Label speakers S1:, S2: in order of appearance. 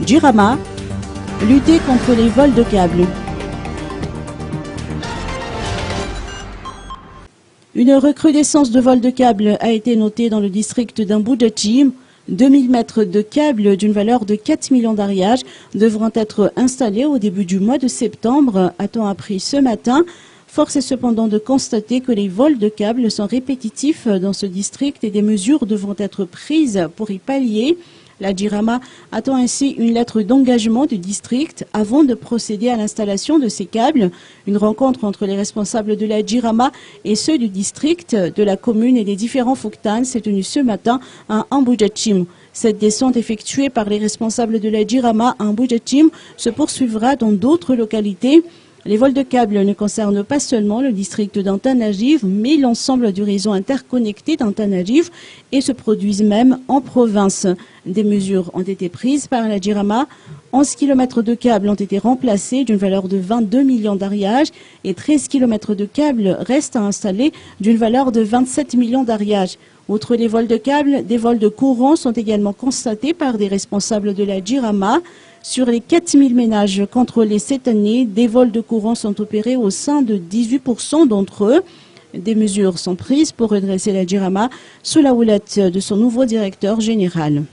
S1: Jirama, lutter contre les vols de câbles. Une recrudescence de vols de câbles a été notée dans le district d'Amboudjachim. 2000 mètres de câbles d'une valeur de 4 millions d'ariages devront être installés au début du mois de septembre, a-t-on appris ce matin. Force est cependant de constater que les vols de câbles sont répétitifs dans ce district et des mesures devront être prises pour y pallier. La Jirama attend ainsi une lettre d'engagement du district avant de procéder à l'installation de ces câbles. Une rencontre entre les responsables de la Jirama et ceux du district, de la commune et des différents Fouktans s'est tenue ce matin à Amboudjachim. Cette descente effectuée par les responsables de la Jirama à Amboudjachim se poursuivra dans d'autres localités. Les vols de câbles ne concernent pas seulement le district d'Antananarive, mais l'ensemble du réseau interconnecté d'Antananarive et se produisent même en province. Des mesures ont été prises par la Jirama. 11 km de câbles ont été remplacés d'une valeur de 22 millions d'ariages et 13 km de câbles restent à installer d'une valeur de 27 millions d'ariages. Outre les vols de câbles, des vols de courant sont également constatés par des responsables de la Jirama. Sur les 4000 ménages contrôlés cette année, des vols de courant sont opérés au sein de 18% d'entre eux. Des mesures sont prises pour redresser la Jirama sous la houlette de son nouveau directeur général.